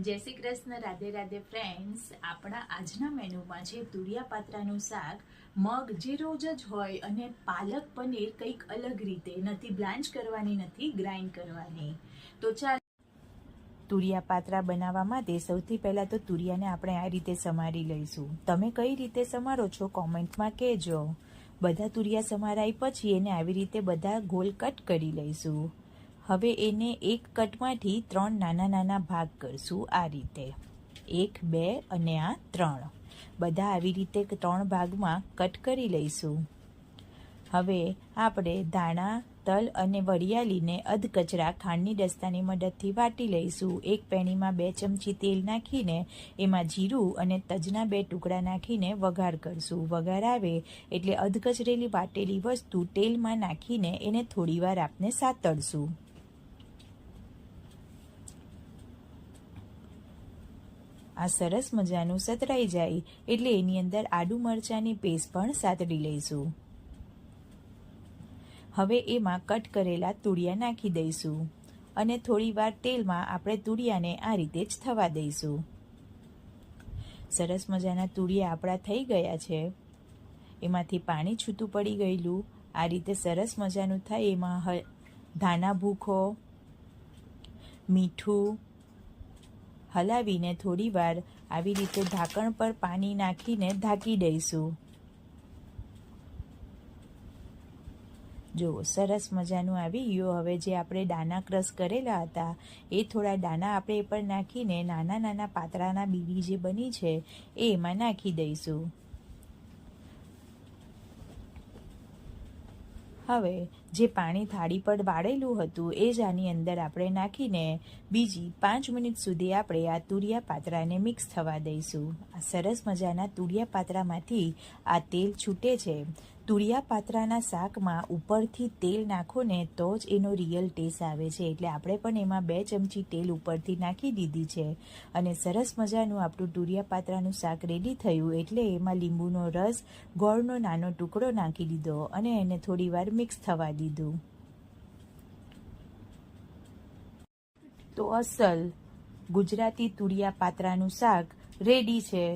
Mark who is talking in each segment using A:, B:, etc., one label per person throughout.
A: જય શ્રી કૃષ્ણ, રાધે રાધે ફ્રેન્ડ્સ. આપણા આજના મેનુમાં છે તુરિયા પાત્રાનું શાક. મગ જે રોજ જ હોય અને પાલક પનીર કંઈક અલગ રીતે, નથી બ્લાન્ચ કરવાની, નથી ગ્રાઇન્ડ કરવાની. તો ચાલ, તુરિયા પાત્રા બનાવવા માટે સૌથી પહેલાં તો તુરિયાને આપણે આ રીતે સમારી લઈશું. તમે કઈ રીતે સમારો છો કોમેન્ટમાં કહેજો. બધા તુરિયા સમારાઈ પછી એને આવી રીતે બધા ગોલ કટ કરી લઈશું. હવે એને એક કટમાંથી 3 નાના નાના ભાગ કરશું. આ રીતે 1, 2 અને આ 3 બધા આવી રીતે 3 ભાગમાં કટ કરી લઈશું. હવે આપણે ધાણા, તલ અને વરિયાળીને અધકચરા ખાંડની દસ્તાની મદદથી વાટી લઈશું. એક પેણીમાં 2 ચમચી તેલ નાખીને એમાં જીરું અને તજના 2 ટુકડા નાખીને વઘાર કરશું. વઘાર આવે એટલે અધકચરેલી વાટેલી વસ્તુ તેલમાં નાખીને એને થોડીવાર આપણે સાતળશું. આ સરસ મજાનું સતરાઈ જાય એટલે એની અંદર આદુ મરચાંની પેસ્ટ પણ સાતળી લઈશું. હવે એમાં કટ કરેલા તુરિયા નાખી દઈશું અને થોડીવાર તેલમાં આપણે તુરિયાને આ રીતે જ થવા દઈશું. સરસ મજાના તુરિયા આપણા થઈ ગયા છે. એમાંથી પાણી છૂટું પડી ગયેલું આ રીતે સરસ મજાનું થાય. એમાં ધાણા ભૂકો, મીઠું હલાવીને થોડીવાર આવી રીતે ઢાંકણ પર પાણી નાખીને ઢાંકી દઈશું. જો સરસ મજાનું આવી ગયું. હવે જે આપણે દાણા ક્રશ કરેલા હતા એ થોડા દાણા આપણે એ પર નાખીને નાના નાના પાતળાના બીડી જે બની છે એ એમાં નાખી દઈશું. હવે જે પાણી થાળી પર વાળેલું હતું એ જ આની અંદર આપણે નાખીને બીજી 5 મિનિટ સુધી આપણે આ તુરિયા પાત્રાને મિક્સ થવા દઈશું. આ સરસ મજાના તુરિયા પાત્રામાંથી આ તેલ છૂટે છે. તુરિયા પાત્રાના શાકમાં ઉપરથી તેલ નાખો ને તો જ એનો રિયલ ટેસ્ટ આવે છે. એટલે આપણે પણ એમાં 2 ચમચી તેલ ઉપરથી નાખી દીધી છે અને સરસ મજાનું આપણું તુરિયા પાત્રાનું શાક રેડી થયું. એટલે એમાં લીંબુનો રસ, ગોળનો નાનો ટુકડો નાખી દીધો અને એને થોડીવાર મિક્સ થવા દીધું. તો અસલ ગુજરાતી તુરિયા પાત્રાનું શાક રેડી છે.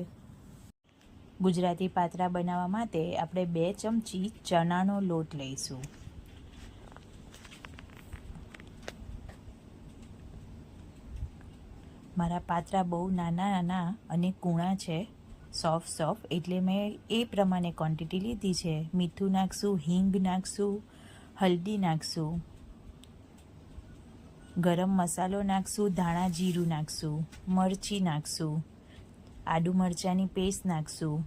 A: ગુજરાતી પાત્રા બનાવવા માટે આપણે 2 ચમચી ચણાનો લોટ લઈશું. મારા પાત્રા બહુ નાના નાના અને કૂણા છે, સોફ્ટ એટલે મેં એ પ્રમાણે ક્વોન્ટિટી લીધી છે. મીઠું નાખશું, હિંગ નાખશું, હલ્દી નાખશું, ગરમ મસાલો નાખશું, ધાણા જીરું નાખશું, મરચી નાખશું, આદુ મરચાંની પેસ્ટ નાખશું,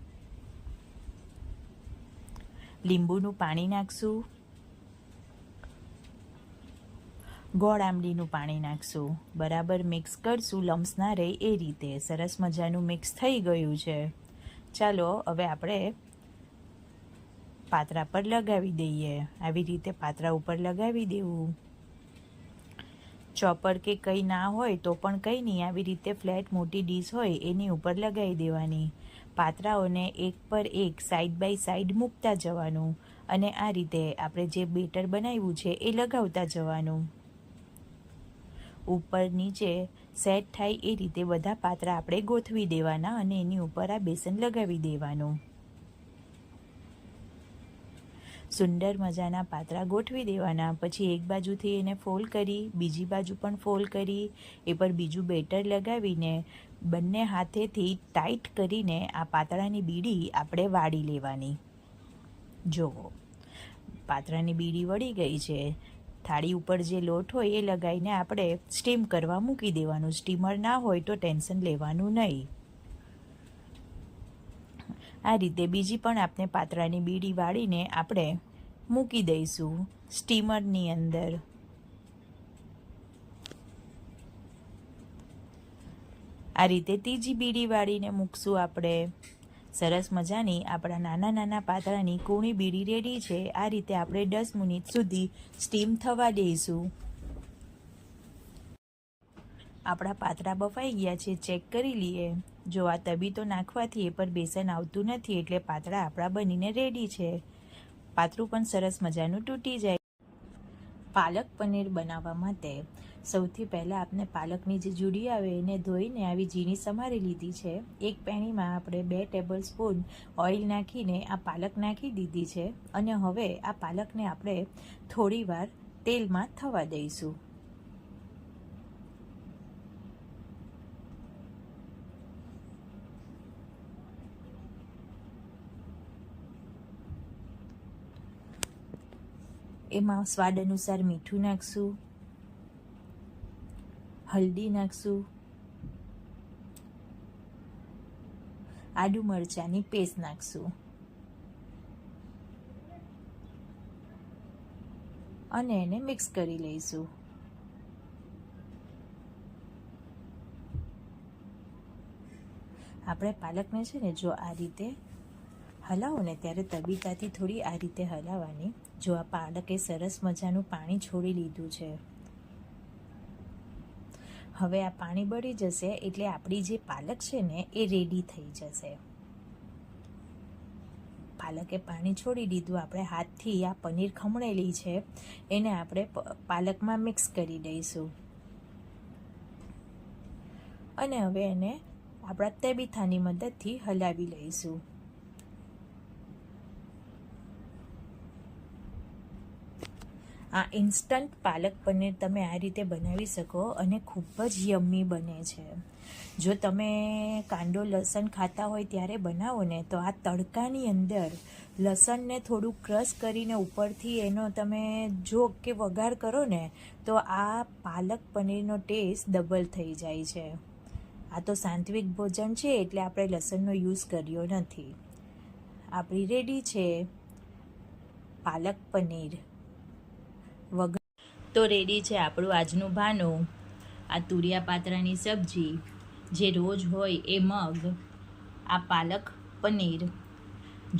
A: લીંબુનું પાણી નાખશું, ગોળ આંબલીનું પાણી નાખશું. બરાબર મિક્સ કરશું, લમ્સ ના રહે એ રીતે. સરસ મજાનું મિક્સ થઈ ગયું છે. ચાલો હવે આપણે પાત્રા પર લગાવી દઈએ. આવી રીતે પાત્રા ઉપર લગાવી દેવું. ચોપર કે કંઈ ના હોય તો પણ કંઈ નહીં, આવી રીતે ફ્લેટ મોટી ડીશ હોય એની ઉપર લગાવી દેવાની. પાત્રાઓને એક પર એક સાઈડ બાય સાઈડ મૂકતા જવાનું અને આ રીતે આપણે જે બેટર બનાવ્યું છે એ લગાવતા જવાનું. ઉપર નીચે સેટ થાય એ રીતે બધા પાત્રા આપણે ગોઠવી દેવાના અને એની ઉપર આ બેસન લગાવી દેવાનું. સુંદર મજાના પાત્રા ગોઠવી દેવાના. પછી એક બાજુથી એને ફોલ્ડ કરી બીજી બાજુ પણ ફોલ્ડ કરી એ પર બીજું બેટર લગાવીને બંને હાથેથી ટાઈટ કરીને આ પાતળાની બીડી આપણે વાળી લેવાની. જુઓ પાતળાની બીડી વળી ગઈ છે. થાળી ઉપર જે લોટ હોય એ લગાવીને આપણે સ્ટીમ કરવા મૂકી દેવાનું. સ્ટીમર ના હોય તો ટેન્શન લેવાનું નહીં. આ રીતે બીજી પણ આપણે પાતળાની બીડી વાળીને આપણે મૂકી દઈશું સ્ટીમરની અંદર. આ રીતે ત્રીજી બીડી વાળીને મૂકશું આપણે. સરસ મજાની આપણા નાના નાના પાતળાની કૂણી બીડી રેડી છે. આ રીતે આપણે 10 મિનિટ સુધી સ્ટીમ થવા દઈશું. આપણા પાત્રા બફાઈ ગયા છે, ચેક કરી લઈએ. જો આ તબીતો નાખવાથી એ પર બેસન આવતું નથી એટલે પાતળા આપણા બનીને રેડી છે. પાતળું પણ સરસ મજાનું તૂટી જાય. પાલક પનીર બનાવવા માટે સૌથી પહેલાં આપણે પાલકની જે જુડી આવે એને ધોઈને આવી ઝીણી સમારી લીધી છે. એક પેણીમાં આપણે 2 ટેબલ સ્પૂન ઓઇલ નાખીને આ પાલક નાખી દીધી છે અને હવે આ પાલકને આપણે થોડીવાર તેલમાં થવા દઈશું. એમાં સ્વાદ અનુસાર મીઠું નાખશું, હલ્દી નાખશું, આદુ મરચાંની પેસ્ટ નાખશું અને એને મિક્સ કરી લઈશું. આપણે પાલકને છે ને જો આ રીતે હલાવો ને ત્યારે તબીતાથી થોડી આ રીતે હલાવવાની. જો આ પાલકે સરસ મજાનું પાણી છોડી લીધું છે. હવે આ પાણી બળી જશે એટલે આપણી જે પાલક છે ને એ રેડી થઈ જશે. પાલકે પાણી છોડી દીધું. આપણે હાથથી આ પનીર ખમણેલી છે એને આપણે પાલકમાં મિક્સ કરી દઈશું અને હવે એને આપણા તબીથાની મદદથી હલાવી લઈશું. આ ઇન્સ્ટન્ટ પાલક પનીર તમે આ રીતે બનાવી શકો અને ખૂબ જ યમ્મી બને છે. જો તમે કાંદો લસણ ખાતા હોય ત્યારે બનાવો ને તો આ તડકાની અંદર લસણને થોડું ક્રશ કરીને ઉપરથી એનો તમે જો કે વઘાર કરો ને તો આ પાલક પનીરનો ટેસ્ટ ડબલ થઈ જાય છે. આ તો સાત્વિક ભોજન છે એટલે આપણે લસણનો યુઝ કર્યો નથી. આપણી રેડી છે પાલક પનીર વગર. તો રેડી છે આપણું આજનું ભાનું. આ તુરિયા પાત્રાની સબ્જી, જે રોજ હોય એ મગ, આ પાલક પનીર,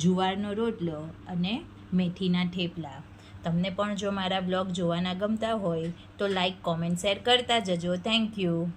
A: જુવારનો રોટલો અને મેથીના થેપલા. તમને પણ જો મારા બ્લોગ જોવાના ગમતા હોય તો લાઈક, કોમેન્ટ, શેર કરતા જજો. Thank you.